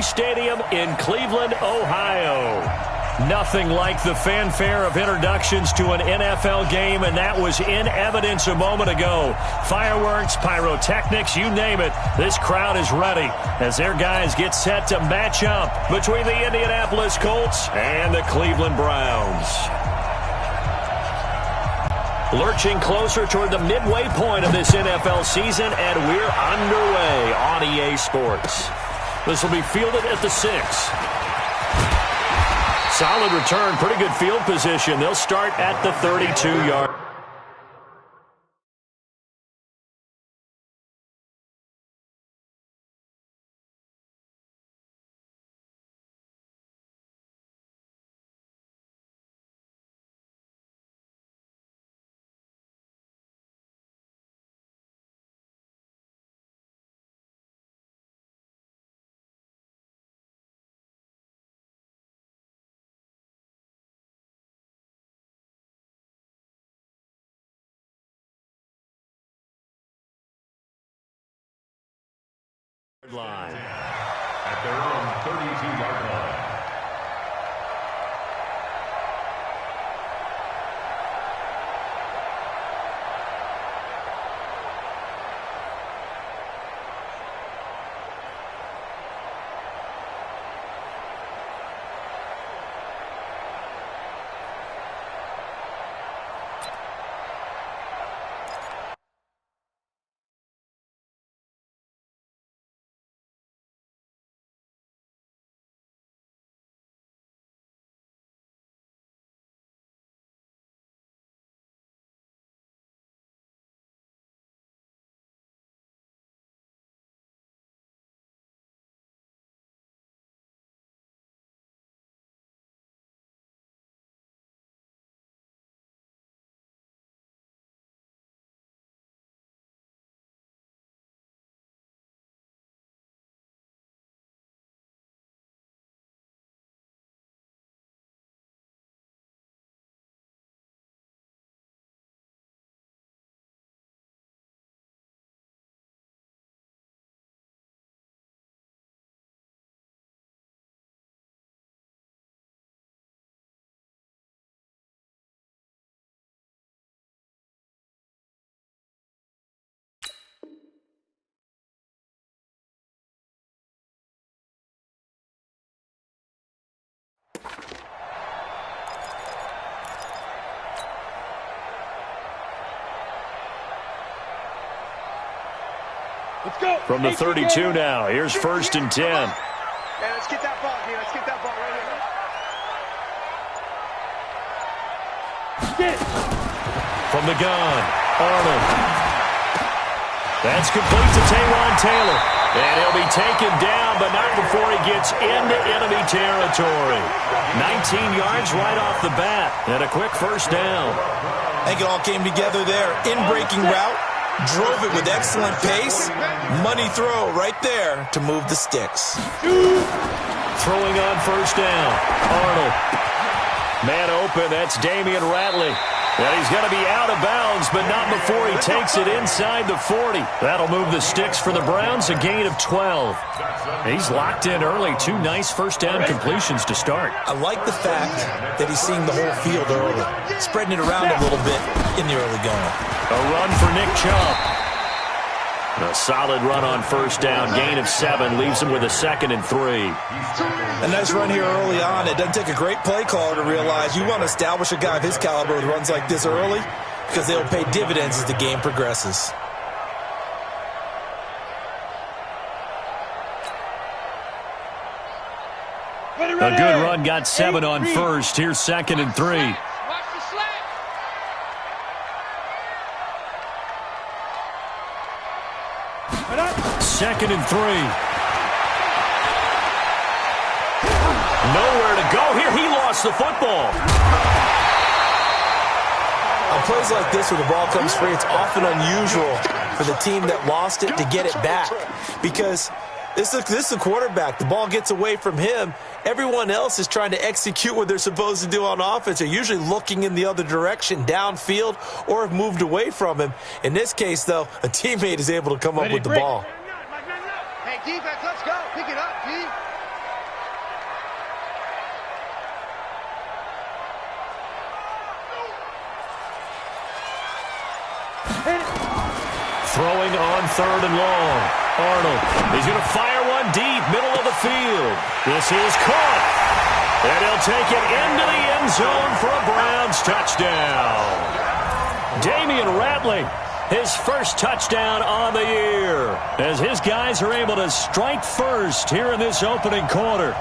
Stadium in Cleveland, Ohio. Nothing like the fanfare of introductions to an NFL game, and that was in evidence a moment ago. Fireworks, pyrotechnics, you name it. This crowd is ready as their guys get set to match up between the Indianapolis Colts and the Cleveland Browns. Lurching closer toward the midway point of this NFL season, and we're underway on EA Sports. This will be fielded at the 6. Solid return, pretty good field position. They'll start at the 32-yard. Line. At their own 32-yard line. Let's go. From the 32 now, here's 1st and 10. Yeah, let's get that ball, dude. Let's get that ball right here. From the gun, Arnold. That's complete to Taywan Taylor. And he'll be taken down, but not before he gets into enemy territory. 19 yards right off the bat, and a quick 1st down. I think it all came together there. In-breaking route, drove it with excellent pace. Money throw right there to move the sticks. Throwing on 1st down, Arnold. Man open, that's Damian Ratley. And he's going to be out of bounds, but not before he takes it inside the 40. That'll move the sticks for the Browns, a gain of 12. He's locked in early. 2 nice 1st down completions to start. I like the fact that he's seeing the whole field early, spreading it around a little bit in the early going. A run for Nick Chubb. A solid run on 1st down. Gain of 7 leaves him with a 2nd and 3. A nice run here early on. It doesn't take a great play caller to realize you want to establish a guy of his caliber with runs like this early because they'll pay dividends as the game progresses. A good run, got 7 on 1st. Here's 2nd and 3. 2nd and 3. Nowhere to go here. He lost the football. On plays like this where the ball comes free, it's often unusual for the team that lost it to get it back because this is a quarterback. The ball gets away from him. Everyone else is trying to execute what they're supposed to do on offense. They're usually looking in the other direction, downfield, or have moved away from him. In this case, though, a teammate is able to come up with the ball. Hey, defense, let's go. Pick it up, D. on 3rd and long. Arnold, he's going to fire one deep, middle of the field. This is caught. And he'll take it into the end zone for a Browns touchdown. Damian Ratley, his first touchdown on the year, as his guys are able to strike first here in this opening quarter.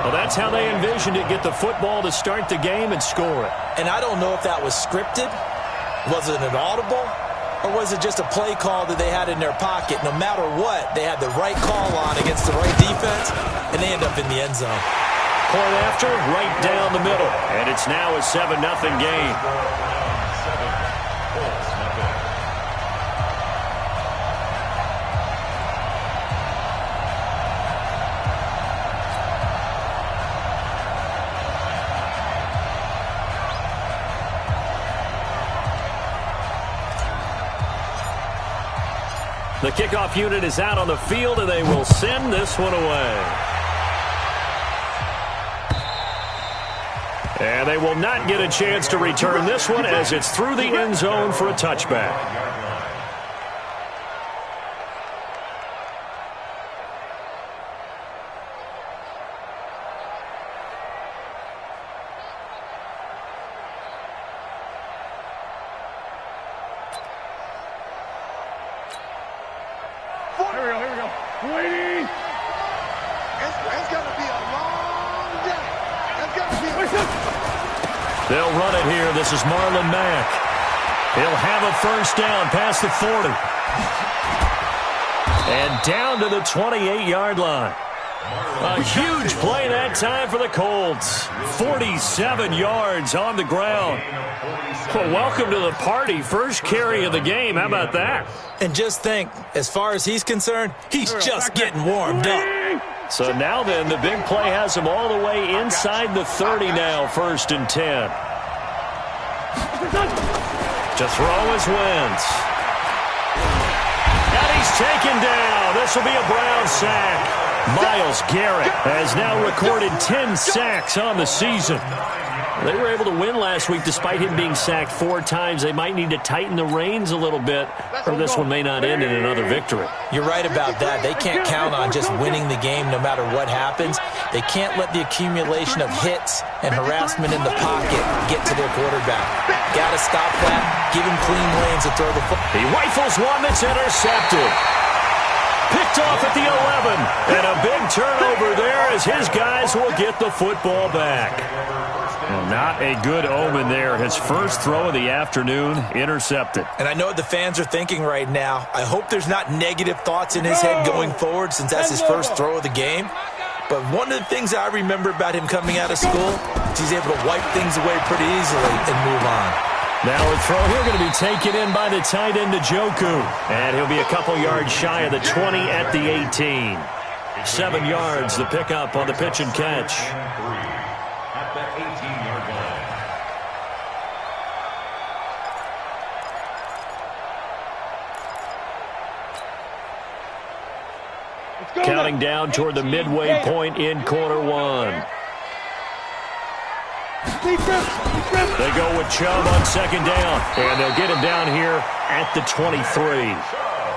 Well, that's how they envisioned it, get the football to start the game and score it. And I don't know if that was scripted. Was it an audible? Or was it just a play call that they had in their pocket? No matter what, they had the right call on against the right defense, and they end up in the end zone. Point after, right down the middle. And it's now a 7-0 game. The kickoff unit is out on the field, and they will send this one away. And they will not get a chance to return this one as it's through the end zone for a touchback. They'll run it here. This is Marlon Mack. He'll have a first down past the 40. And down to the 28-yard line. A huge play that time for the Colts. 47 yards on the ground. Well, welcome to the party. First carry of the game. How about that? And just think, as far as he's concerned, he's just getting warmed up. So now then, the big play has him all the way inside the 30 now, 1st and 10. To throw is Wentz. And he's taken down. This will be a Brown sack. Myles Garrett has now recorded 10 sacks on the season. They were able to win last week despite him being sacked 4 times. They might need to tighten the reins a little bit, or this one may not end in another victory. You're right about that. They can't count on just winning the game no matter what happens. They can't let the accumulation of hits and harassment in the pocket get to their quarterback. Got to stop that. Give him clean lanes to throw the football. He rifles one that's intercepted. Picked off at the 11. And a big turnover there as his guys will get the football back. Well, not a good omen there. His first throw of the afternoon intercepted. And I know what the fans are thinking right now. I hope there's not negative thoughts in his head going forward since that's his first throw of the game. But one of the things I remember about him coming out of school is he's able to wipe things away pretty easily and move on. Now a throw here going to be taken in by the tight end Njoku. And he'll be a couple yards shy of the 20 at the 18. 7 yards, the pickup on the pitch and catch. At the 18-yard line. Counting down toward the midway point in quarter one. They go with Chubb on 2nd down, and they'll get him down here at the 23.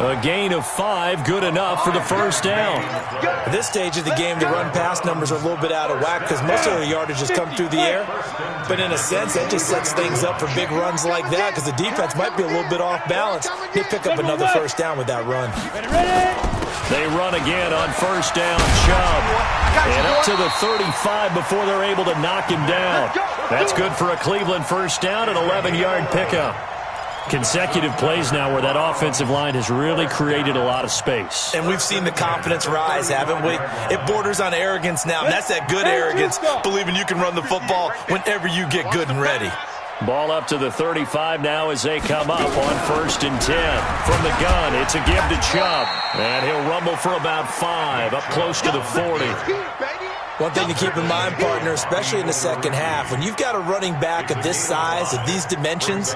A gain of 5, good enough for the first down. At this stage of the game, the run-pass numbers are a little bit out of whack because most of the yardage has come through the air. But in a sense, that just sets things up for big runs like that because the defense might be a little bit off balance. They pick up another first down with that run. They run again on 1st down, Chubb. And up to the 35 before they're able to knock him down. That's good for a Cleveland first down, an 11-yard pickup. Consecutive plays now where that offensive line has really created a lot of space. And we've seen the confidence rise, haven't we? It borders on arrogance now, and that's that good arrogance, believing you can run the football whenever you get good and ready. Ball up to the 35 now as they come up on 1st and 10. From the gun, it's a give to Chubb. And he'll rumble for about 5, up close to the 40. One thing to keep in mind, partner, especially in the second half, when you've got a running back of this size, of these dimensions,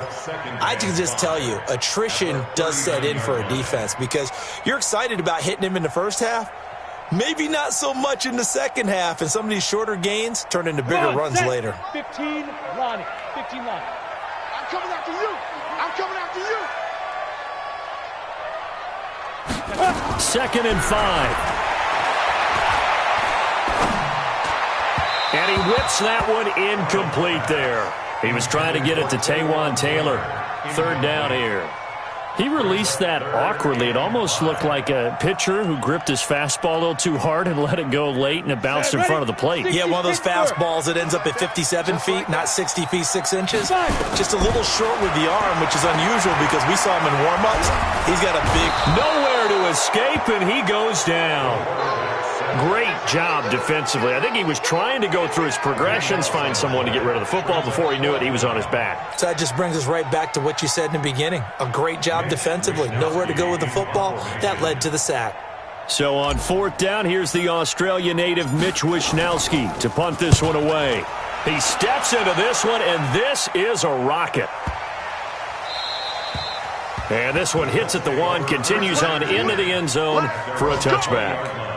I can just tell you, attrition does set in for a defense because you're excited about hitting him in the first half. Maybe not so much in the second half, and some of these shorter gains turn into bigger runs later. 15, Lonnie. 15, Lonnie. I'm coming after you. I'm coming after you. 2nd and 5. And he whips that one incomplete there. He was trying to get it to Taywan Taylor. 3rd down here. He released that awkwardly. It almost looked like a pitcher who gripped his fastball a little too hard and let it go late, and it bounced in front of the plate. Yeah, one of those fastballs that ends up at 57 feet, not 60 feet, 6 inches. Just a little short with the arm, which is unusual because we saw him in warm-ups. He's got a big... Nowhere to escape, and he goes down. Great job defensively. I think he was trying to go through his progressions, find someone to get rid of the football. Before he knew it, he was on his back. So that just brings us right back to what you said in the beginning. A great job defensively. Nowhere to go with the football. That led to the sack. So on 4th down, here's the Australia native Mitch Wishnowsky to punt this one away. He steps into this one, and this is a rocket. And this one hits at the 1, continues on into the end zone for a touchback.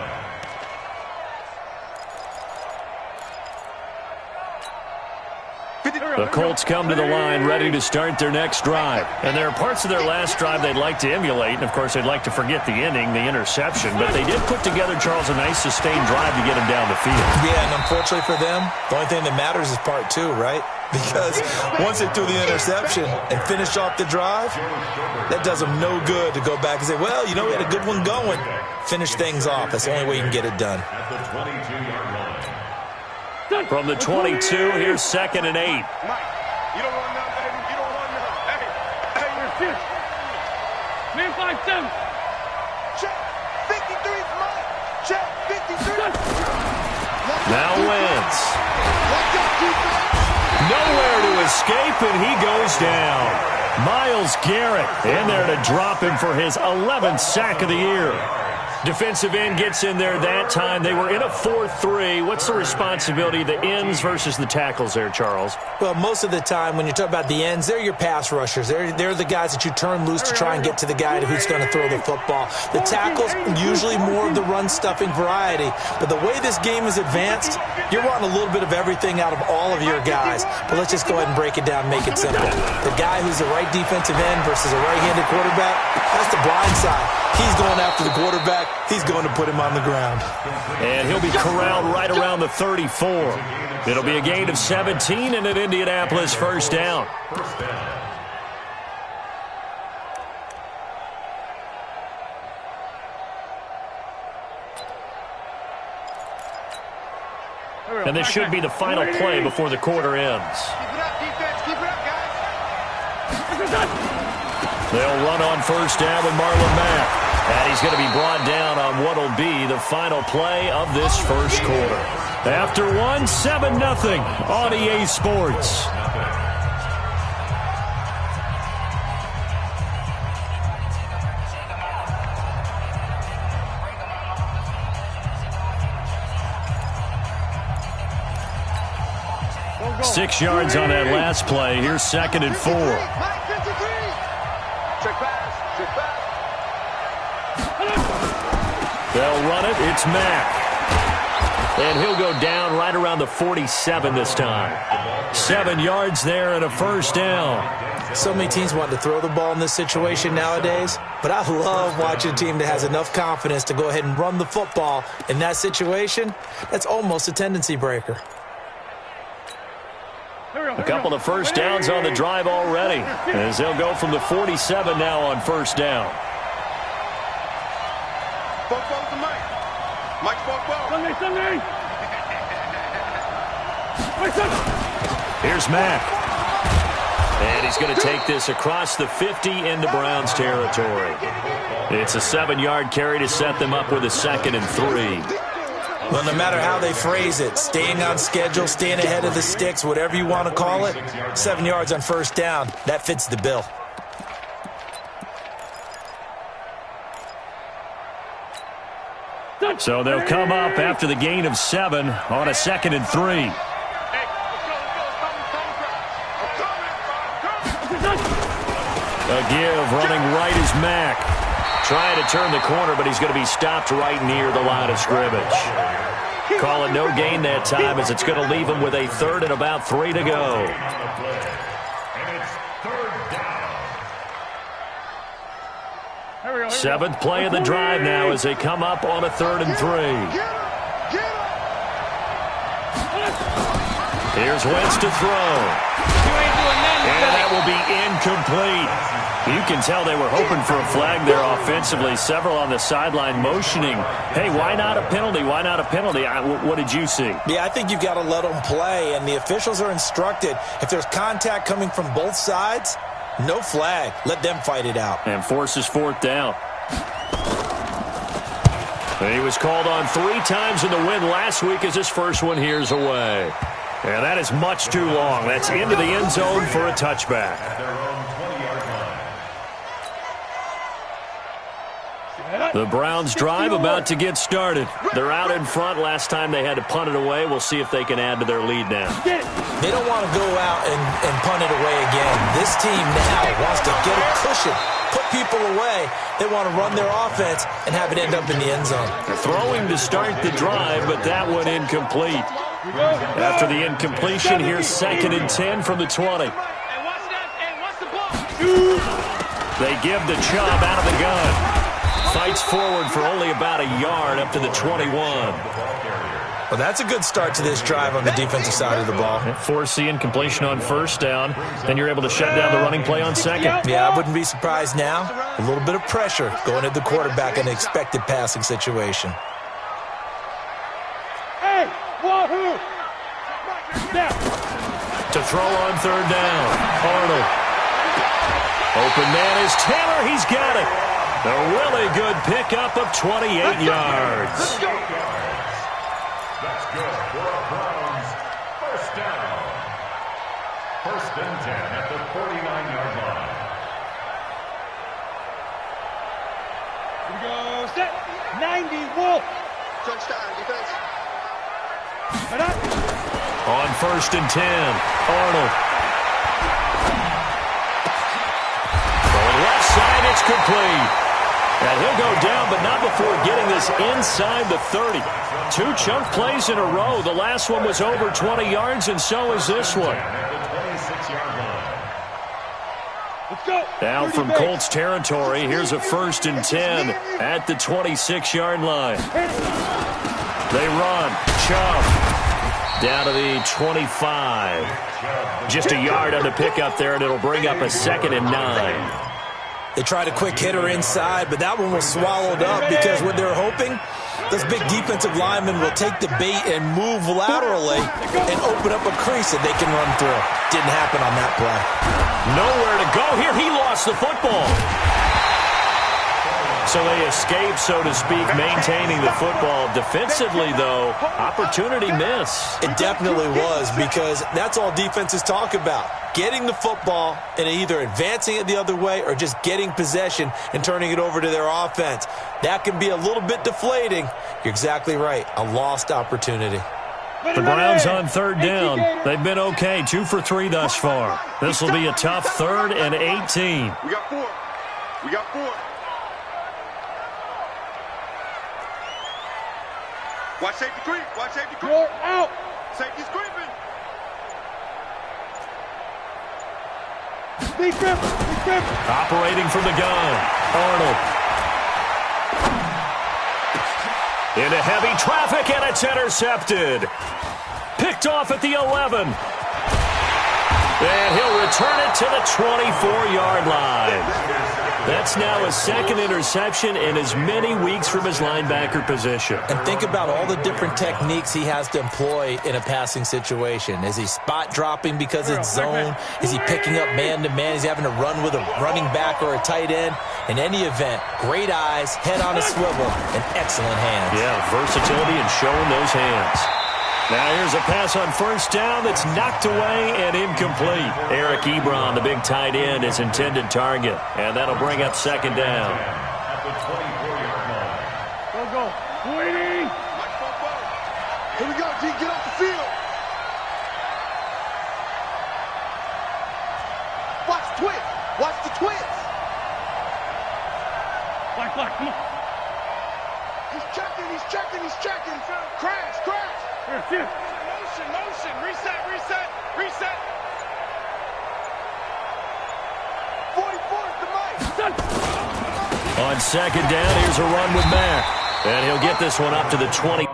The Colts come to the line ready to start their next drive. And there are parts of their last drive they'd like to emulate. And, of course, they'd like to forget the ending, the interception. But they did put together, Charles, a nice sustained drive to get him down the field. Yeah, and unfortunately for them, the only thing that matters is part 2, right? Because once they threw the interception and finished off the drive, that does them no good to go back and say, well, you know, we had a good one going. Finish things off. That's the only way you can get it done. From the 22, here's 2nd and 8. Mike, you don't run now, baby. You don't run now. Hey, you're Man 5-7. check. 53's Mike. Check. 53. Now Wentz. Nowhere to escape, and he goes down. Myles Garrett in there to drop him for his 11th sack of the year. Defensive end gets in there that time. They were in a 4-3. What's the responsibility of the ends versus the tackles there, Charles? Well, most of the time when you talk about the ends, they're your pass rushers. They're the guys that you turn loose to try and get to the guy who's going to throw the football. The tackles, usually more of the run-stuffing variety. But the way this game is advanced, you're wanting a little bit of everything out of all of your guys. But let's just go ahead and break it down, make it simple. The guy who's the right defensive end versus a right-handed quarterback, that's the blind side. He's going after the quarterback. He's going to put him on the ground. And he'll be corralled right around the 34. It'll be a gain of 17 and an Indianapolis 1st down. And this should be the final play before the quarter ends. Keep it up, defense. Keep it up, guys. They'll run on 1st down with Marlon Mack. And he's going to be brought down on what will be the final play of this first quarter. After 7-0 on EA Sports. Go. 6 yards on that last play. Here's 2nd and 4. Mike, 53. Check pass. Check pass. They'll run it. It's Mack. And he'll go down right around the 47 this time. 7 yards there and a 1st down. So many teams want to throw the ball in this situation nowadays, but I love watching a team that has enough confidence to go ahead and run the football in that situation. That's almost a tendency breaker. A couple of 1st downs on the drive already, as they'll go from the 47 now on 1st down. Spoke to Mike. Mike spoke well. Sunday. Here's Mack. And he's going to take this across the 50 into Browns territory. It's a 7-yard carry to set them up with a 2nd and 3. Well, no matter how they phrase it, staying on schedule, staying ahead of the sticks, whatever you want to call it, 7 yards on 1st down, that fits the bill. So they'll come up after the gain of 7 on a 2nd and 3. A give running right is Mack. Trying to turn the corner, but he's going to be stopped right near the line of scrimmage. Call it no gain that time, as it's going to leave him with a 3rd and about 3 to go. And it's 3rd down. Seventh play of the drive now as they come up on a 3rd and 3. Here's Wentz to throw. And that will be incomplete. You can tell they were hoping for a flag there offensively. Several on the sideline motioning, hey, why not a penalty? Why not a penalty? What did you see? Yeah, I think you've got to let them play, and the officials are instructed, if there's contact coming from both sides, no flag. Let them fight it out. And forces 4th down. He was called on 3 times in the win last week as his first one here's away. And that is much too long. That's into the end zone for a touchback. The Browns drive about to get started. They're out in front. Last time they had to punt it away. We'll see if they can add to their lead now. They don't want to go out and punt it away again. This team now wants to get a cushion, put people away. They want to run their offense and have it end up in the end zone. They're throwing to start the drive, but that one incomplete. After the incompletion, here's 2nd and 10 from the 20. They give the Chubb out of the gun. Fights forward for only about a yard up to the 21. Well, that's a good start to this drive on the defensive side of the ball. Force the incompletion on 1st down. Then you're able to shut down the running play on 2nd. Yeah, I wouldn't be surprised now. A little bit of pressure going at the quarterback in an expected passing situation. Hey, wahoo! To throw on 3rd down. Arnold. Open man is Taylor. He's got it. A really good pickup of 28 yards. Let's go for a Browns 1st down. 1st and 10 at the 49-yard line. Here we go. Set. 90 Wolf. Touchdown, defense. On 1st and 10, Arnold. Going left side, it's complete. And he'll go down, but not before getting this inside the 30. 2 chunk plays in a row. The last one was over 20 yards, and so is this one. Now from Colts territory, here's a 1st and 10 at the 26-yard line. They run. Chubb down to the 25. Just a yard on the pickup there, and it'll bring up a 2nd and 9. They tried a quick hitter inside, but that one was swallowed up because what they're hoping, those big defensive linemen will take the bait and move laterally and open up a crease that they can run through. Didn't happen on that play. Nowhere to go here. He lost the football. So they escape, so to speak, maintaining the football. Defensively, though, opportunity miss. It definitely was, because that's all defenses talk about. Getting the football and either advancing it the other way or just getting possession and turning it over to their offense. That can be a little bit deflating. You're exactly right. A lost opportunity. The Browns on 3rd down. They've been okay. 2 for 3 thus far. This will be a tough 3rd and 18. We got 4. We got 4. Watch safety creep. Watch safety creep. You're out. Safety's creeping. Big grip. Big grip. Operating from the gun. Arnold. Into heavy traffic, and it's intercepted. Picked off at the 11. And he'll return it to the 24-yard line. That's now his 2nd interception in as many weeks from his linebacker position. And think about all the different techniques he has to employ in a passing situation. Is he spot dropping because it's zone? Is he picking up man-to-man? Is he having to run with a running back or a tight end? In any event, great eyes, head on a swivel, and excellent hands. Yeah, versatility and showing those hands. Now here's a pass on 1st down that's knocked away and incomplete. Eric Ebron, the big tight end, is intended target. And that'll bring up 2nd down. Go. Waiting. Here we go, G. Get off the field. Watch the twist. Watch the twist. Black, come on. He's checking. Crash. Here. Motion. Reset. 44 is the mic. On second down, here's a run with Mack. And he'll get this one up to the 20.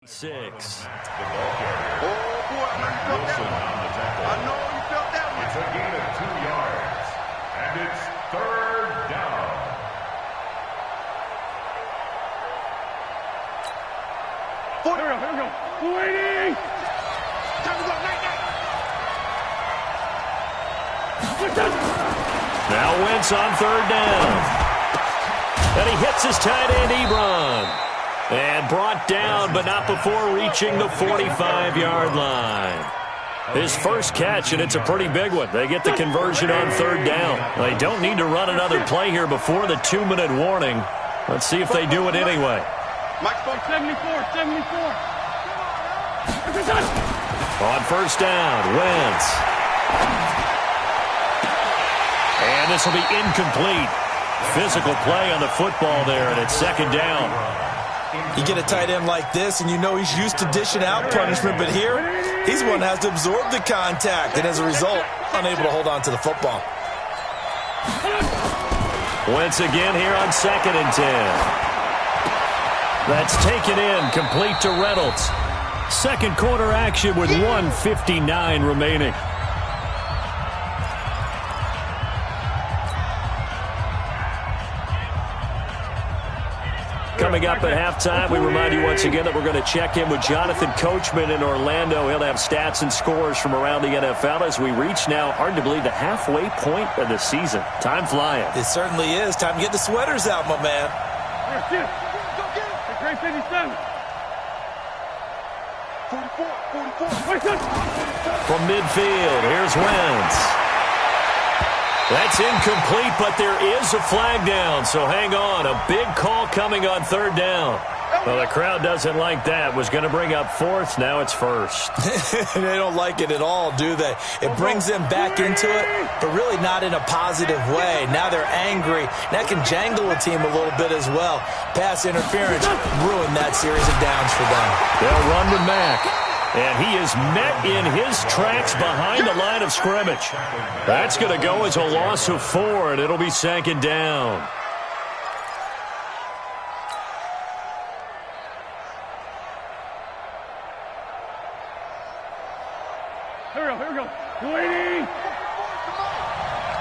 Six. Oh, boy, I know you felt that one. It's a gain of 2 yards, and it's third down. Here we go. 280. Time to go, night. Now Wentz on third down. And he hits his tight end, Ebron. And brought down, but not before reaching the 45-yard line. His first catch, and it's a pretty big one. They get the conversion on third down. They don't need to run another play here before the 2-minute warning. Let's see if they do it anyway. Mike 74. On first down, Wentz. And this will be incomplete. Physical play on the football there, and it's second down. You get a tight end like this, and you know he's used to dishing out punishment, but here, he's one that has to absorb the contact, and as a result, unable to hold on to the football. Wentz again here on 2nd and 10. That's taken in, complete to Reynolds. Second quarter action with 1:59 remaining. Coming up at halftime, we remind you once again that we're going to check in with Jonathan Coachman in Orlando. He'll have stats and scores from around the NFL as we reach now, hard to believe, the halfway point of the season. Time flying. It certainly is. Time to get the sweaters out, my man. Here, the great 57. 44. From midfield, here's Wentz. That's incomplete, but there is a flag down, so hang on. A big call coming on third down. Well, the crowd doesn't like that. Was going to bring up fourth, now it's first. They don't like it at all, do they? It brings them back into it, but really not in a positive way. Now they're angry. That can jangle a team a little bit as well. Pass interference ruined that series of downs for them. They'll run with Mack. And he is met in his tracks behind the line of scrimmage. That's going to go as a loss of 4, and it'll be second down. Here we go. 280.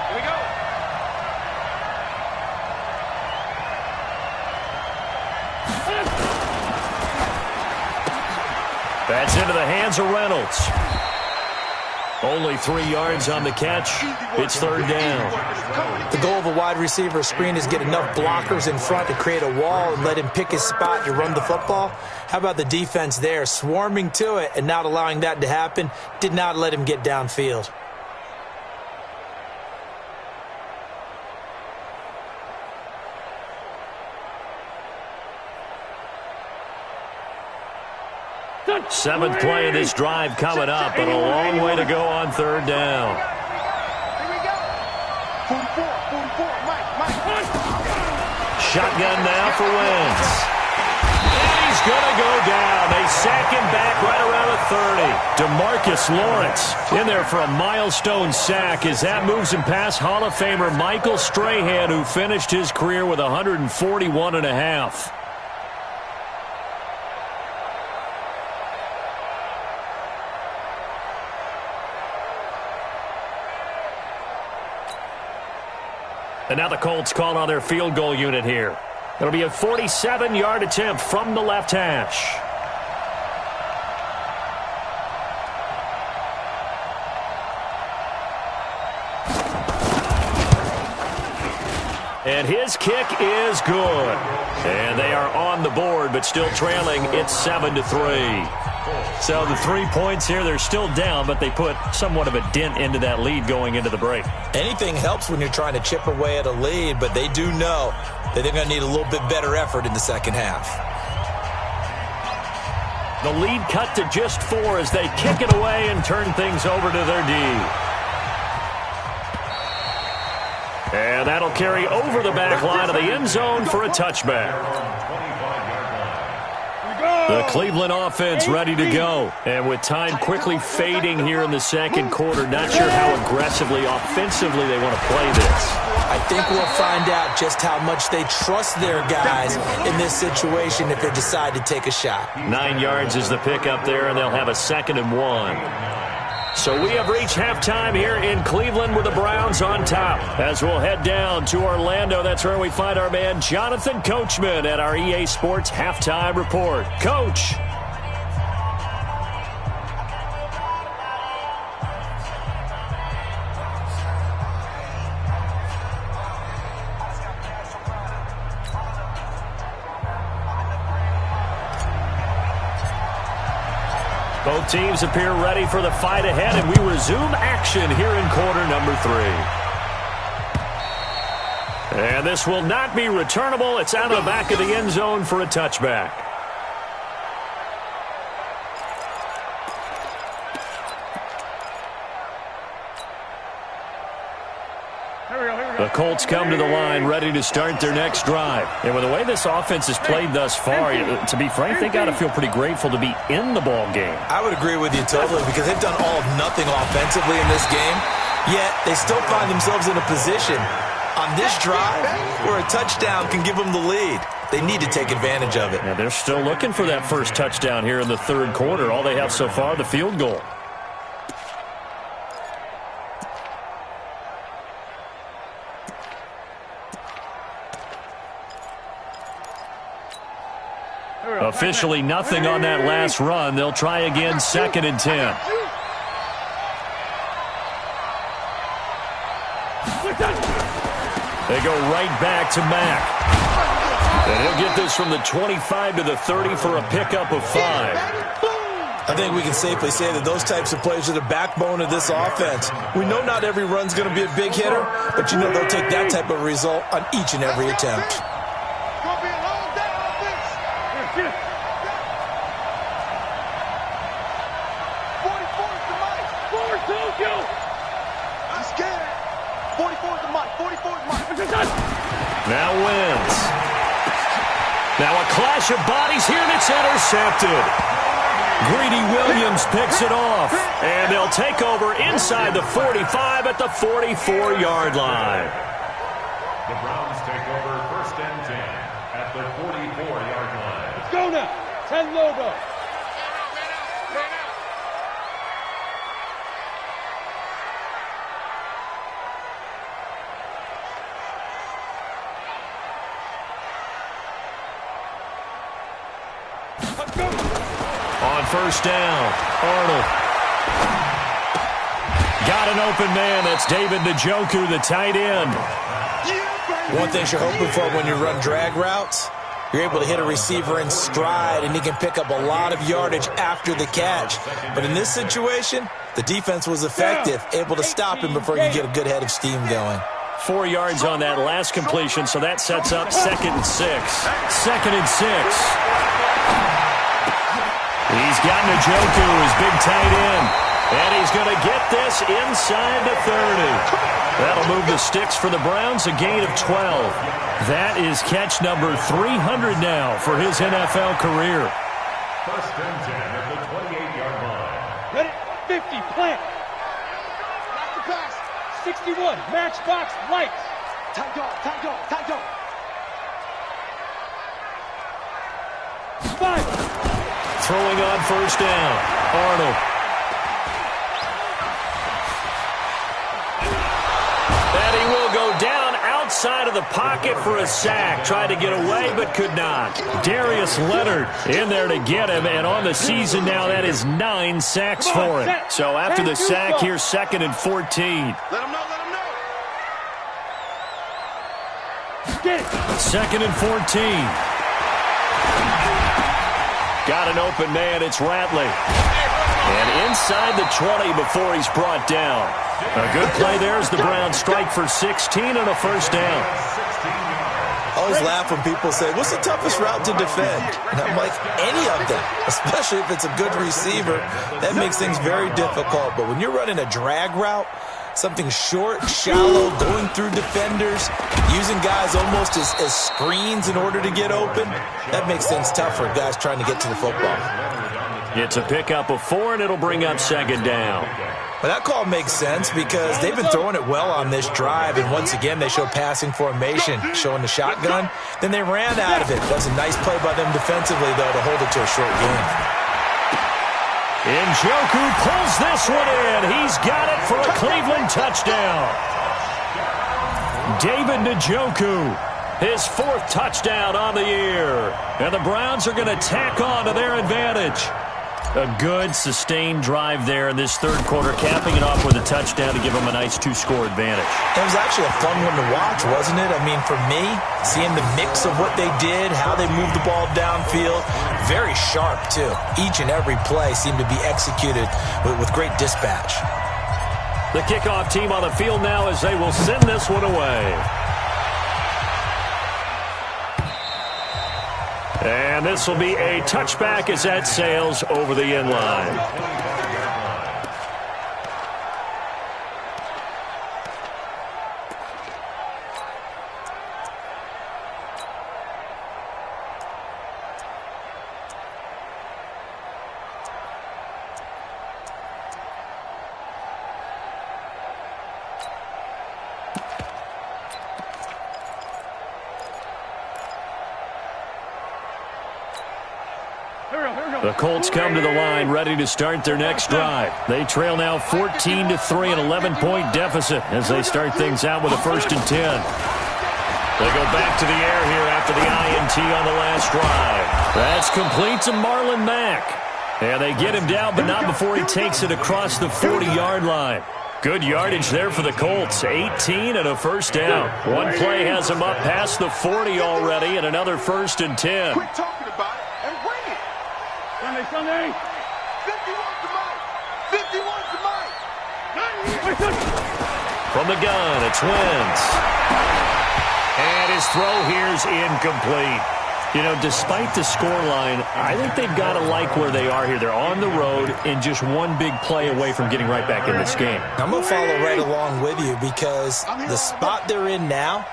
Here we go. That's into the hands of Reynolds. Only 3 yards on the catch. It's third down. The goal of a wide receiver screen is get enough blockers in front to create a wall and let him pick his spot to run the football. How about the defense there, swarming to it and not allowing that to happen? Did not let him get downfield. Seventh play of this drive coming up, but a long way to go on third down. Here we go. 44. Mike. Shotgun now for Wentz. And he's going to go down. They sack him back right around the 30. DeMarcus Lawrence in there for a milestone sack as that moves him past Hall of Famer Michael Strahan, who finished his career with 141.5. And now the Colts call on their field goal unit here. It'll be a 47-yard attempt from the left hash. And his kick is good. And they are on the board, but still trailing. It's 7-3. So the 3 points here, they're still down, but they put somewhat of a dent into that lead going into the break. Anything helps when you're trying to chip away at a lead, but they do know that they're going to need a little bit better effort in the second half. The lead cut to just 4 as they kick it away and turn things over to their D. And that'll carry over the back line of the end zone for a touchback. The Cleveland offense ready to go. And with time quickly fading here in the second quarter, not sure how aggressively, offensively they want to play this. I think we'll find out just how much they trust their guys in this situation if they decide to take a shot. 9 yards is the pickup there, and they'll have a 2nd and 1. So we have reached halftime here in Cleveland with the Browns on top. As we'll head down to Orlando, that's where we find our man Jonathan Coachman at our EA Sports Halftime Report. Coach. Both teams appear ready for the fight ahead, and we resume action here in quarter number 3. And this will not be returnable. It's out of the back of the end zone for a touchback. The Colts come to the line ready to start their next drive. And with the way this offense has played thus far, to be frank, they got to feel pretty grateful to be in the ball game. I would agree with you totally because they've done all of nothing offensively in this game, yet they still find themselves in a position on this drive where a touchdown can give them the lead. They need to take advantage of it. Yeah, they're still looking for that first touchdown here in the third quarter. All they have so far, the field goal. Officially nothing on that last run. They'll try again, 2nd and 10. They go right back to Mack. And he'll get this from the 25 to the 30 for a pickup of 5. I think we can safely say that those types of plays are the backbone of this offense. We know not every run's going to be a big hitter, but you know they'll take that type of result on each and every attempt. Now wins. Now a clash of bodies here, and it's intercepted. Greedy Williams picks it off, and they'll take over inside the 45 at the 44-yard line. The Browns take over 1st and 10 at the 44-yard line. Let's go now. 10 logo. On 1st down, Arnold. Got an open man. That's David Njoku, the tight end. One thing you're hoping for when you run drag routes, you're able to hit a receiver in stride, and he can pick up a lot of yardage after the catch. But in this situation, the defense was effective, able to stop him before you get a good head of steam going. 4 yards on that last completion, so that sets up 2nd and 6. 2nd and 6. He's got Njoku, his big tight end, and he's going to get this inside the 30. That'll move the sticks for the Browns, a gain of 12. That is catch number 300 now for his NFL career. 1st and 10 at the 28-yard line. Ready? 50, plant. Back to pass. 61, matchbox, lights. Tight dog, tight dog, tight dog. 5. Throwing on 1st down, Arnold. And he will go down outside of the pocket for a sack. Tried to get away, but could not. Darius Leonard in there to get him, and on the season now, that is 9 sacks for him. So after the sack, here's 2nd and 14. Let him know, let him know. Get it. 2nd and 14. Got an open man. It's Ratley. And inside the 20 before he's brought down. A good play there as the Browns strike for 16 and a first down. I always laugh when people say, what's the toughest route to defend? And I'm like, any of them, especially if it's a good receiver. That makes things very difficult. But when you're running a drag route, something short, shallow, going through defenders, using guys almost as screens in order to get open, that makes things tough for guys trying to get to the football. It's a pickup of 4, and it'll bring up second down. But that call makes sense because they've been throwing it well on this drive, and once again they show passing formation, showing the shotgun. Then they ran out of it. That was a nice play by them defensively, though, to hold it to a short game. Njoku pulls this one in. He's got it for a Cleveland touchdown. David Njoku, his 4th touchdown on the year. And the Browns are going to tack on to their advantage. A good, sustained drive there in this third quarter, capping it off with a touchdown to give them a nice 2-score advantage. It was actually a fun one to watch, wasn't it? I mean, for me, seeing the mix of what they did, how they moved the ball downfield, very sharp, too. Each and every play seemed to be executed with great dispatch. The kickoff team on the field now as they will send this one away. And this will be a touchback as that sails over the end line. The Colts come to the line, ready to start their next drive. They trail now 14-3, an 11-point deficit as they start things out with a 1st and 10. They go back to the air here after the INT on the last drive. That's complete to Marlon Mack. And they get him down, but not before he takes it across the 40-yard line. Good yardage there for the Colts. 18 and a first down. One play has them up past the 40 already, and another 1st and 10. Quit talking about it and bring it. Sunday. 51 to Mike. 51 to Mike. From the gun, it's Wentz. And his throw here's incomplete. You know, despite the scoreline, I think they've got to like where they are here. They're on the road and just one big play away from getting right back in this game. I'm going to follow right along with you because the spot they're in now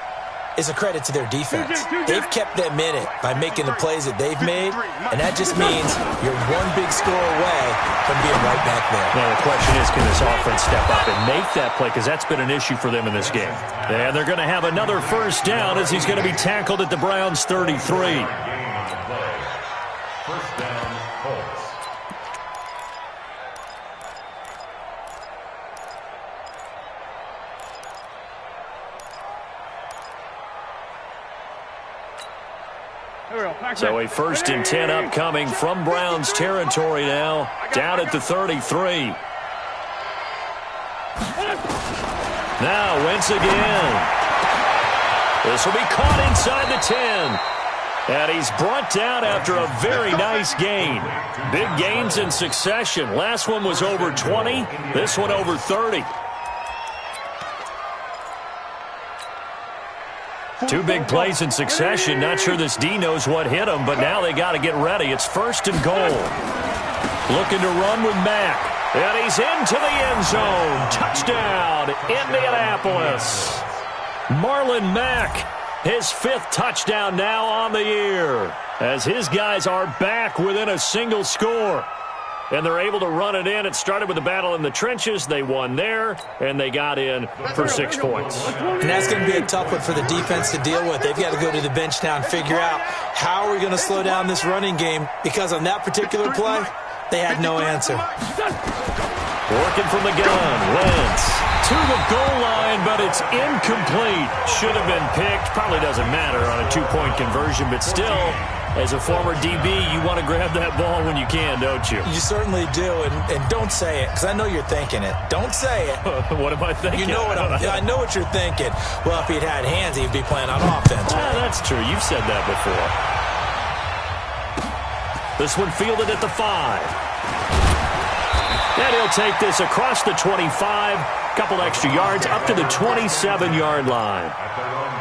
is a credit to their defense. They've kept them in it by making the plays that they've made, and that just means you're one big score away from being right back there. Now, the question is, can this offense step up and make that play? Because that's been an issue for them in this game. And they're going to have another first down as he's going to be tackled at the Browns' 33. First down, Colts. So a 1st and 10 upcoming from Browns territory now, down at the 33. Now Wentz again. This will be caught inside the 10. And he's brought down after a very nice gain. Big gains in succession. Last one was over 20. This one over 30. 2 big plays in succession. Not sure this D knows what hit him, but now they got to get ready. It's 1st and goal. Looking to run with Mack. And he's into the end zone. Touchdown, Indianapolis. Marlon Mack, his 5th touchdown now on the year, as his guys are back within a single score. And they're able to run it in. It started with a battle in the trenches. They won there, and they got in for 6 points. And that's going to be a tough one for the defense to deal with. They've got to go to the bench now and figure out how are we going to slow down this running game, because on that particular play, they had no answer. Working from the gun, Wentz to the goal line, but it's incomplete. Should have been picked. Probably doesn't matter on a 2-point conversion, but still, as a former DB, you want to grab that ball when you can, don't you? You certainly do, and don't say it, because I know you're thinking it. Don't say it. What am I thinking? You know what I know what you're thinking. Well, if he'd had hands, he'd be playing on offense. That's true. You've said that before. This one fielded at the 5. And he'll take this across the 25. Couple extra yards up to the 27-yard line. At their own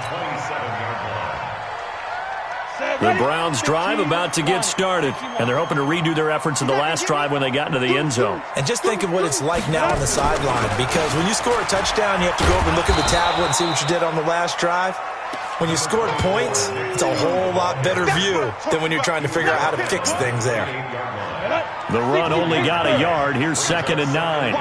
27-yard line. The Browns' drive about to get started, and they're hoping to redo their efforts in the last drive when they got into the end zone. And just think of what it's like now on the sideline, because when you score a touchdown, you have to go over and look at the tablet and see what you did on the last drive. When you scored points, it's a whole lot better view than when you're trying to figure out how to fix things there. The run only got a yard. Here's 2nd and 9.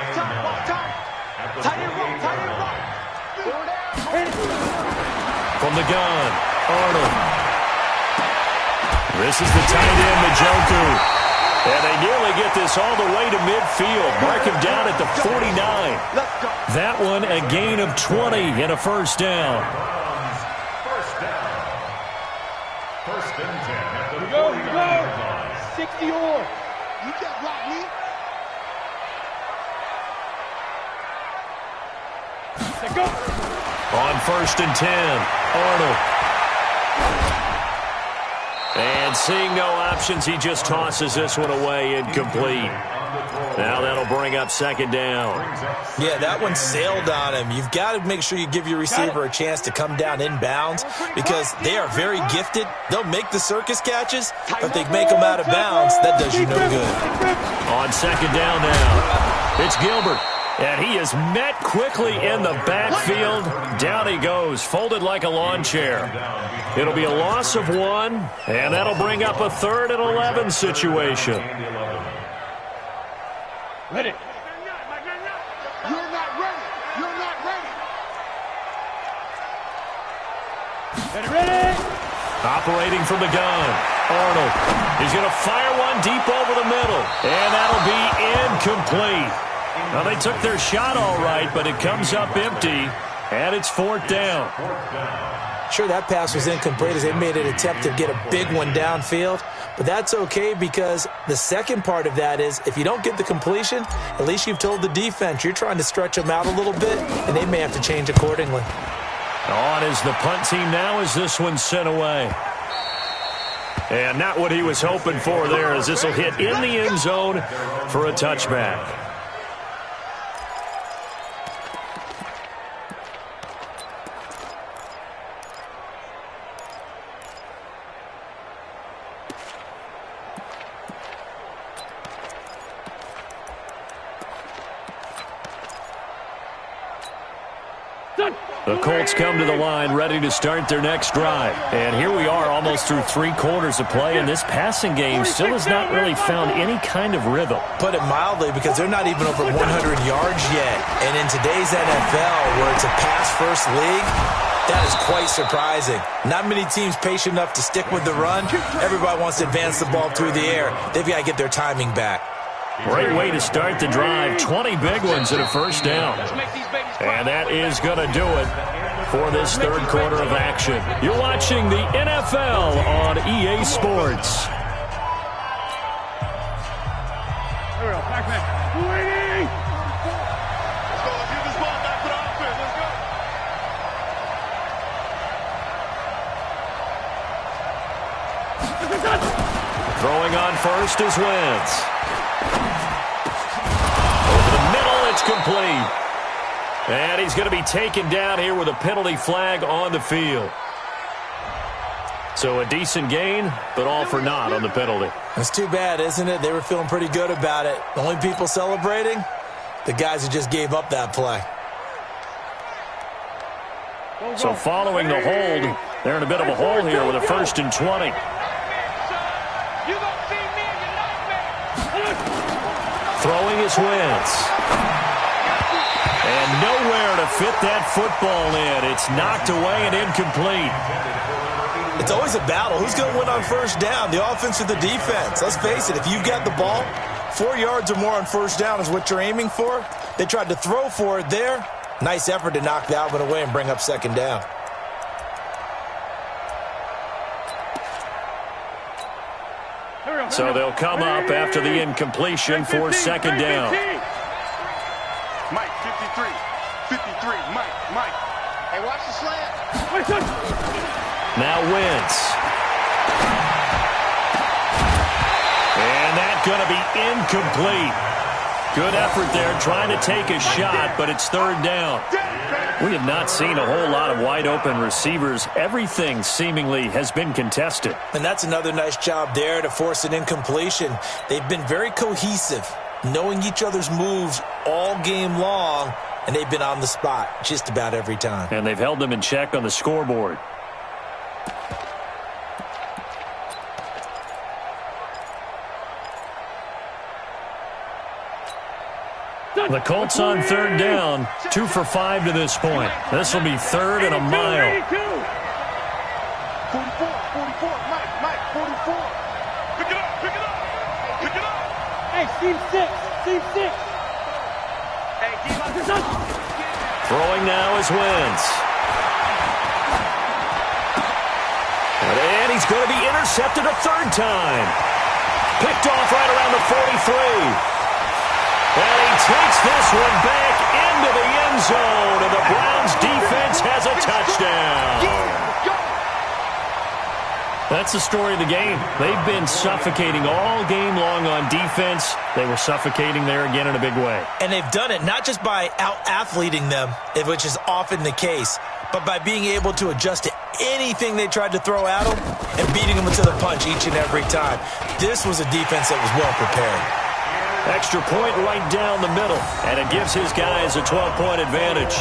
From the gun, Arnold. This is the tight end, Njoku. And they nearly get this all the way to midfield. Mark him down at the 49. That one a gain of 20 and a first down. First down. First and 10 at the Go, 49-yard line. 60 or. You can't block me. Go. On 1st and 10, Arnold. And seeing no options, he just tosses this one away, incomplete. Now that'll bring up 2nd down. Yeah, that one sailed on him. You've got to make sure you give your receiver a chance to come down inbounds because they are very gifted. They'll make the circus catches, but if they make them out of bounds, that does you no good. On 2nd down now, it's Gilbert. And he is met quickly in the backfield. Down he goes, folded like a lawn chair. It'll be a loss of 1, and that'll bring up a 3rd and 11 situation. Ready. You're not ready. You're not ready. Ready. Operating from the gun, Arnold. He's going to fire one deep over the middle, and that'll be incomplete. Now, they took their shot all right, but it comes up empty, and it's 4th down. Sure, that pass was incomplete as they made an attempt to get a big one downfield, but that's okay because the second part of that is if you don't get the completion, at least you've told the defense you're trying to stretch them out a little bit, and they may have to change accordingly. On is the punt team now as this one's sent away. And not what he was hoping for there as this will hit in the end zone for a touchback. The Colts come to the line ready to start their next drive. And here we are almost through 3 quarters of play, and this passing game still has not really found any kind of rhythm. Put it mildly, because they're not even over 100 yards yet. And in today's NFL, where it's a pass-first league, that is quite surprising. Not many teams patient enough to stick with the run. Everybody wants to advance the ball through the air. They've got to get their timing back. Great way to start the drive. 20 big ones and a first down. And that is going to do it for this 3rd quarter of action. You're watching the NFL on EA Sports. Throwing on first is Wentz. Over the middle, it's complete. And he's going to be taken down here with a penalty flag on the field. So a decent gain, but all for naught on the penalty. It's too bad, isn't it? They were feeling pretty good about it. The only people celebrating, the guys who just gave up that play. So following the hold, they're in a bit of a hole here with a 1st and 20. Throwing is Wentz. And nowhere to fit that football in. It's knocked away and incomplete. It's always a battle. Who's going to win on first down, the offense or the defense? Let's face it, if you've got the ball, 4 yards or more on first down is what you're aiming for. They tried to throw for it there. Nice effort to knock that one away and bring up 2nd down. So they'll come up after the incompletion for 2nd down. Mike, 53. 53. Mike. Hey, watch the slant. Now Wentz. going to be incomplete. Good effort there trying to take a shot, but it's third down. We have not seen a whole lot of wide-open receivers. Everything seemingly has been contested. And that's another nice job there to force an incompletion. They've been very cohesive, knowing each other's moves all game long, and they've been on the spot just about every time. And they've held them in check on the scoreboard. The Colts on third down, 2 for 5 to this point. This will be third and a mile. 44, 44, Mike, 44. Pick it up, pick it up, pick it up. Hey, team 6, team 6. Hey, Throwing now is Wentz. And he's going to be intercepted a third time. Picked off right around the 43. And he takes this one back into the end zone, and the Browns defense has a touchdown. That's the story of the game. They've been suffocating all game long on defense. They were suffocating there again in a big way. And they've done it not just by out-athleting them, which is often the case, but by being able to adjust to anything they tried to throw at them and beating them to the punch each and every time. This was a defense that was well prepared. Extra point right down the middle, and it gives his guys a 12-point advantage.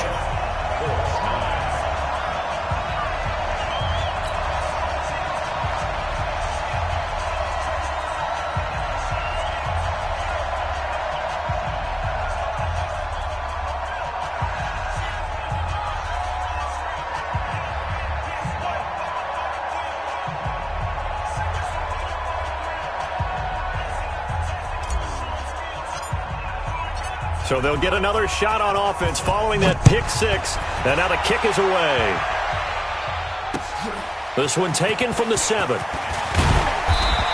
So they'll get another shot on offense following that pick six. And now the kick is away. This one taken from the 7.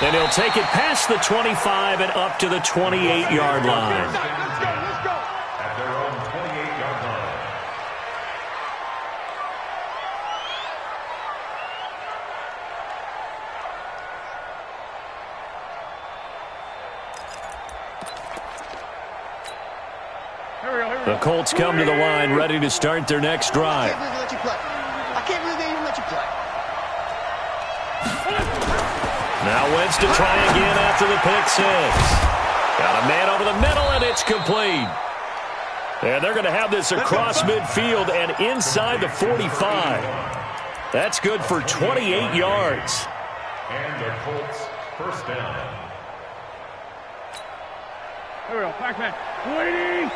And he'll take it past the 25 and up to the 28-yard line. Let's go, let's go. At their own 28-yard line. The Colts come to the line ready to start their next drive. I can't believe they even let you play. Now Wentz to try again after the pick six. Got a man over the middle, and it's complete. And they're going to have this across midfield and inside the 45. That's good for 28 yards. And the Colts first down. Here we go, back. Waiting.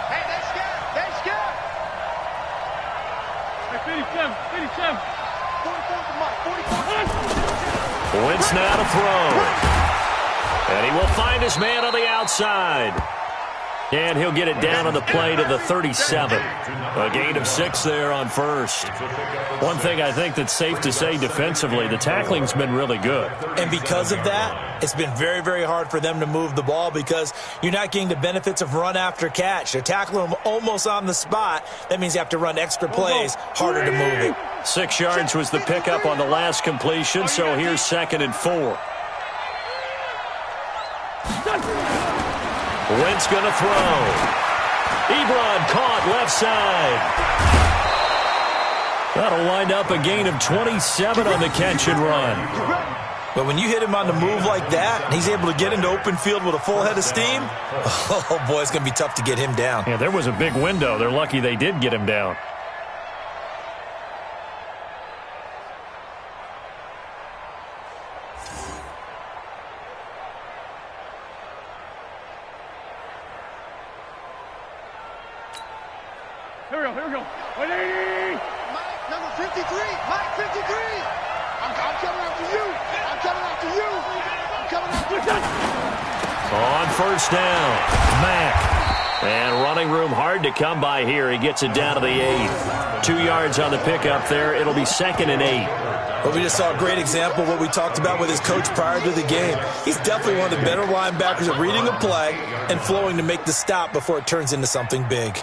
Hey, they're scared. They're scared. Hey, 57. 44 to Mike. 44. Wentz now to throw. And he will find his man on the outside. And he'll get it down on the play to the 37. A gain of 6 there on first. One thing I think that's safe to say defensively, the tackling's been really good. And because of that, it's been very, very hard for them to move the ball because you're not getting the benefits of run after catch. They're tackling them almost on the spot. That means you have to run extra plays, harder to move it. 6 yards was the pickup on the last completion, so here's 2nd and 4. Wentz going to throw. Ebron caught left side. That'll wind up a gain of 27 on the catch and run. But when you hit him on the move like that, and he's able to get into open field with a full head of steam, oh boy, it's going to be tough to get him down. Yeah, there was a big window. They're lucky they did get him down. Here we go. 180. Mike, number 53. Mike, 53. I'm coming after you. I'm coming after you. I'm coming after you. On first down, Mack. And running room hard to come by here. He gets it down to the 8. 2 yards on the pickup there. It'll be 2nd and 8. Well, we just saw a great example of what we talked about with his coach prior to the game. He's definitely one of the better linebackers at reading a play and flowing to make the stop before it turns into something big.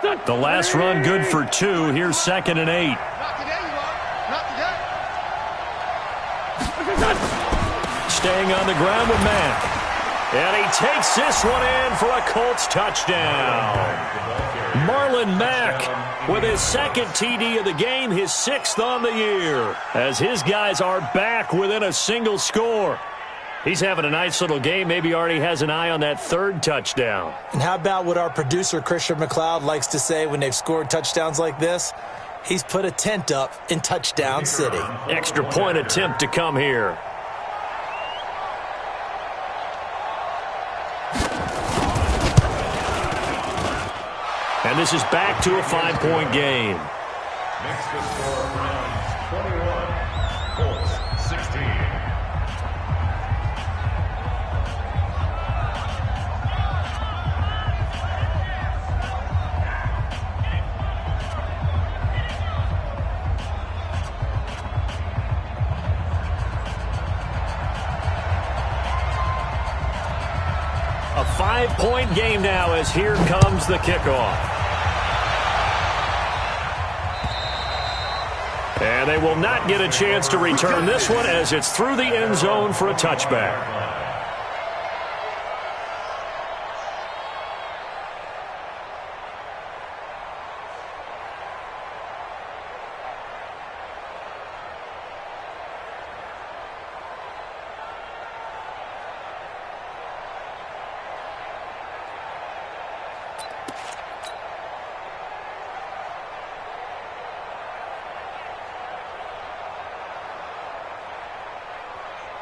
The last run good for 2. Here's 2nd and 8. Not today, you are. Not today. Staying on the ground with Mack. And he takes this one in for a Colts touchdown. Marlon Mack with his 2nd TD of the game, his 6th on the year, as his guys are back within a single score. He's having a nice little game. Maybe already has an eye on that 3rd touchdown. And how about what our producer, Christian McLeod, likes to say when they've scored touchdowns like this? He's put a tent up in Touchdown City. Extra point attempt to come here. And this is back to a 5-point game. Makes the score Browns 21, Colts 16. A 5-point game now as here comes the kickoff. And they will not get a chance to return this one as it's through the end zone for a touchback.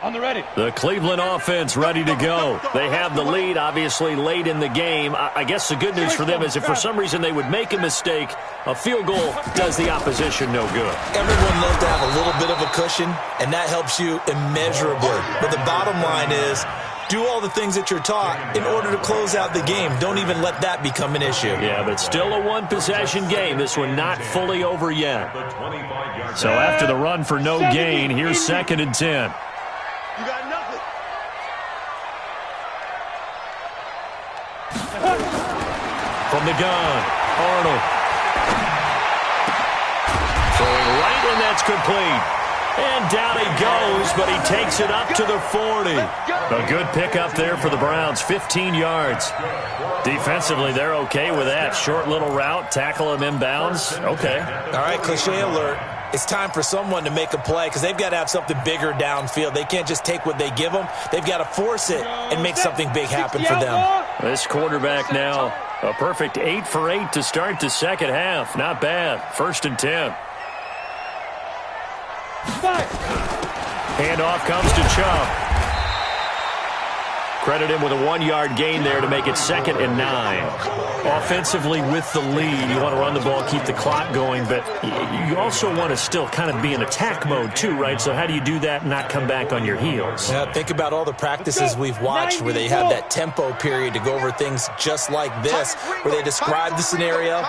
On the ready. The Cleveland offense ready to go. They have the lead, obviously, late in the game. I guess the good news for them is if for some reason they would make a mistake, a field goal does the opposition no good. Everyone loves to have a little bit of a cushion, and that helps you immeasurably. But the bottom line is, do all the things that you're taught in order to close out the game. Don't even let that become an issue. Yeah, but still a one-possession game. This one not fully over yet. So after the run for no gain, here's 2nd and 10. You got nothing. From the gun, Arnold. Throwing right, and that's complete. And down he goes, but he takes it up to the 40. A good pickup there for the Browns, 15 yards. Defensively, they're okay with that. Short little route, tackle him inbounds. Okay. All right, cliche alert. It's time for someone to make a play because they've got to have something bigger downfield. They can't just take what they give them. They've got to force it and make something big happen for them. This quarterback now, a perfect 8 for 8 to start the second half. Not bad. 1st and 10. Handoff comes to Chubb. Credit him with a 1-yard gain there to make it 2nd and 9. Offensively with the lead, you want to run the ball, keep the clock going, but you also want to still kind of be in attack mode too, right? So how do you do that and not come back on your heels? Yeah, think about all the practices we've watched where they have that tempo period to go over things just like this, where they describe the scenario,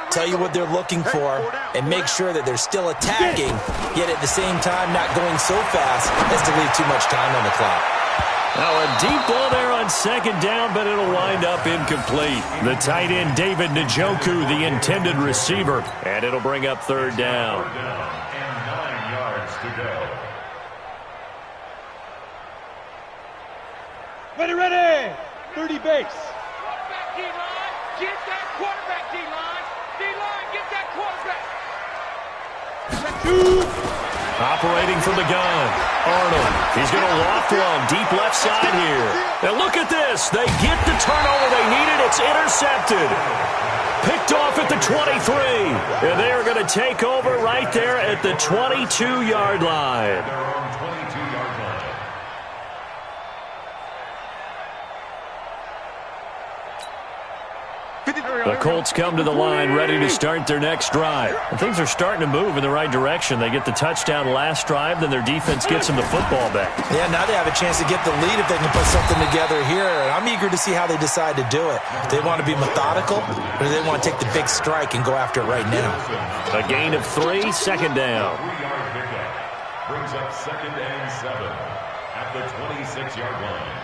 tell you what they're looking for, and make sure that they're still attacking, yet at the same time not going so fast as to leave too much time on the clock. Now a deep ball there on 2nd down, but it'll wind up incomplete. The tight end, David Njoku, the intended receiver, and it'll bring up 3rd down. And 9 yards to go. Ready, ready. 30 base. Quarterback D-line. Get that quarterback D-line. D-line, get that quarterback. Operating from the gun, Arnold. He's going to loft one deep left side here. And look at this. They get the turnover they needed. It's intercepted. Picked off at the 23. And they are going to take over right there at the 22-yard line. Their own 22-yard line. The Colts come to the line ready to start their next drive. And things are starting to move in the right direction. They get the touchdown last drive, then their defense gets them the football back. Yeah, now they have a chance to get the lead if they can put something together here. And I'm eager to see how they decide to do it. Do they want to be methodical, or do they want to take the big strike and go after it right now? A gain of 3, 2nd down. 3-yard pickup brings up 2nd and 7 at the 26-yard line.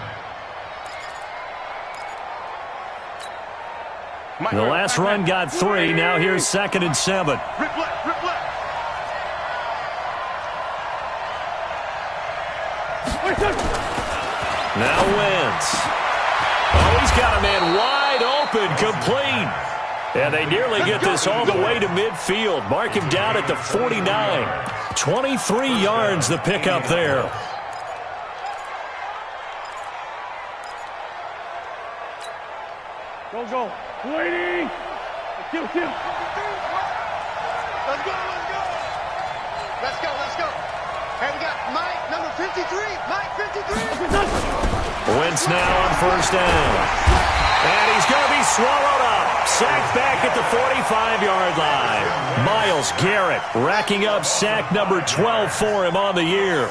The last run got 3. Now here's 2nd and 7. Rip left, rip left. Now Wentz. Oh, he's got a man wide open, complete. And they nearly get this all the way to midfield. Mark him down at the 49. 23 yards the pickup there. Go. Waiting. Kill. Let's go. Hey, we got Mike, number 53. Mike, 53. Wentz now on 1st down. And he's going to be swallowed up. Sacked back at the 45-yard line. Myles Garrett racking up sack number 12 for him on the year.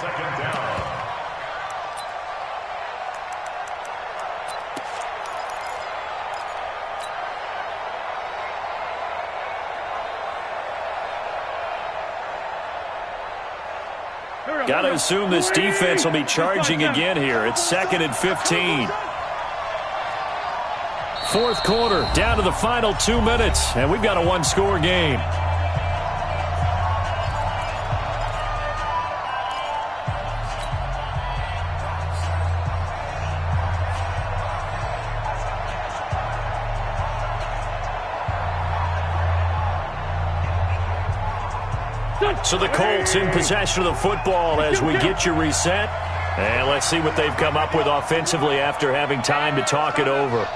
Got to assume this defense will be charging again here. It's 2nd and 15. 4th quarter, down to the final 2 minutes, and we've got a one-score game. So the Colts in possession of the football as we get you reset. And let's see what they've come up with offensively after having time to talk it over.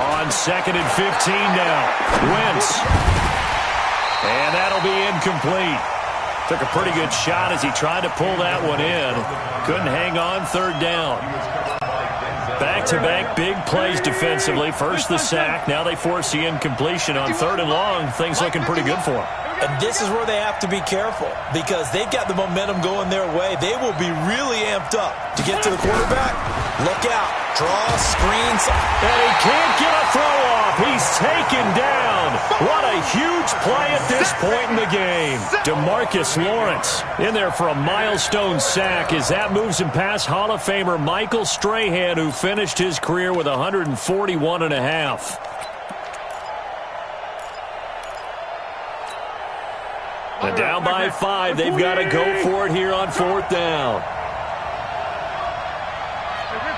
On 2nd and 15 now. Wentz. And that'll be incomplete. Took a pretty good shot as he tried to pull that one in. Couldn't hang on 3rd down. Back-to-back big plays defensively. First the sack. Now they force the incompletion on 3rd and long. Things looking pretty good for them. And this is where they have to be careful because they've got the momentum going their way. They will be really amped up to get to the quarterback. Look out. Draw, screens. And he can't get a throw off. He's taken down. What a huge play at this point in the game. DeMarcus Lawrence in there for a milestone sack as that moves him past Hall of Famer Michael Strahan, who finished his career with 141.5. And down by 5, they've got to go for it here on 4th down.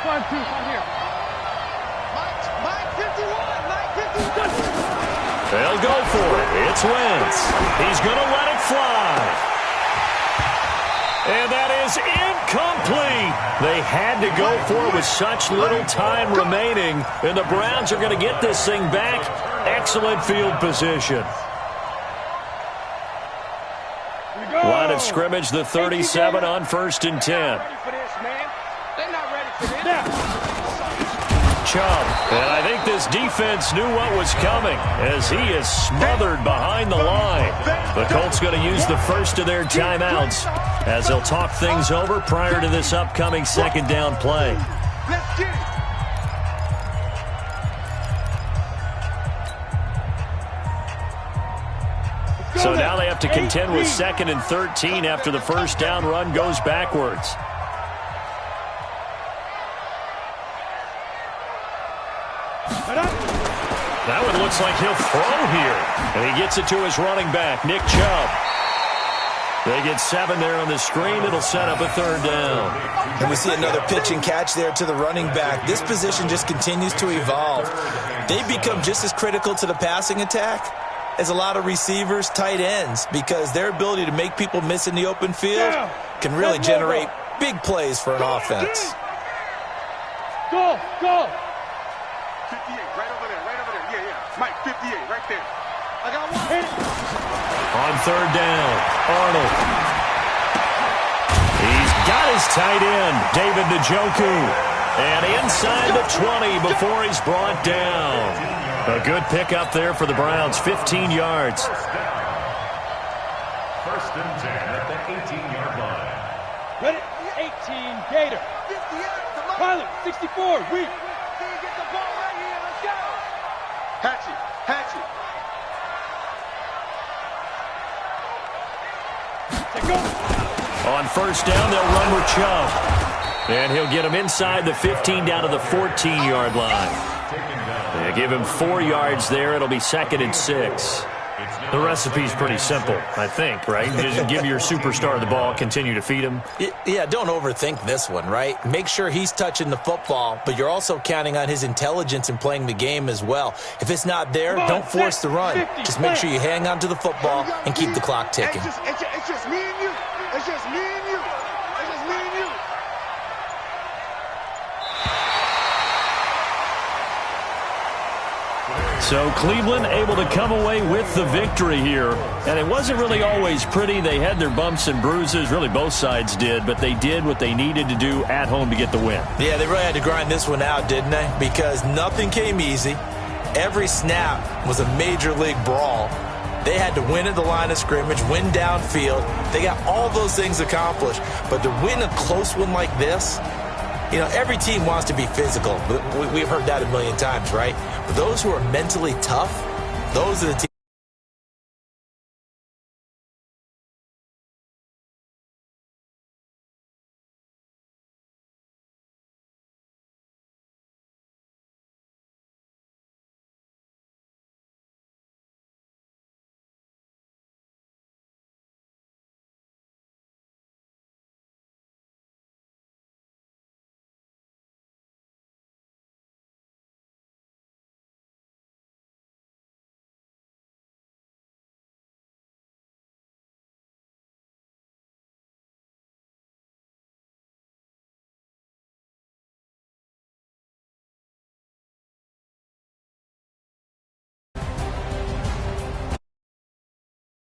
Mike 51, Mike 51. They'll go for it. It's Wentz. He's going to let it fly. And that is incomplete. They had to go for it with such little time remaining. And the Browns are going to get this thing back. Excellent field position. Line of scrimmage, the 37 on 1st and 10. Chubb, and I think this defense knew what was coming as he is smothered behind the line. The Colts going to use the first of their timeouts as they'll talk things over prior to this upcoming 2nd down play. Let's get it. So now they have to contend with 2nd and 13 after the 1st down run goes backwards. That one looks like he'll throw here. And he gets it to his running back, Nick Chubb. They get 7 there on the screen. It'll set up a 3rd down. And we see another pitch and catch there to the running back. This position just continues to evolve. They become just as critical to the passing attack as a lot of receivers, tight ends, because their ability to make people miss in the open field can really generate big plays for an offense. Go! 58, right over there. Yeah. Mike, 58, right there. I got one. On 3rd down, Arnold. He's got his tight end, David Njoku. And inside the 20 before he's brought down. A good pickup there for the Browns, 15 yards. 1st and 10 at the 18-yard line. Ready? 18, Gator. Pilot, 64, weak. Get the ball right here. Let's go. Hatchet. Take go. On 1st down, they'll run with Chubb. And he'll get him inside the 15 down to the 14-yard line. They give him 4 yards there. It'll be 2nd and 6. The recipe's pretty simple, I think, right? You just give your superstar the ball, continue to feed him. Yeah, don't overthink this one, right? Make sure he's touching the football, but you're also counting on his intelligence in playing the game as well. If it's not there, don't force the run. Just make sure you hang on to the football and keep the clock ticking. It's just me and you. It's just me and you. It's just me and you. So Cleveland able to come away with the victory here. And it wasn't really always pretty. They had their bumps and bruises. Really, both sides did. But they did what they needed to do at home to get the win. Yeah, they really had to grind this one out, didn't they? Because nothing came easy. Every snap was a major league brawl. They had to win at the line of scrimmage, win downfield. They got all those things accomplished. But to win a close one like this, you know, every team wants to be physical. We've heard that a million times, right? But those who are mentally tough, those are the teams.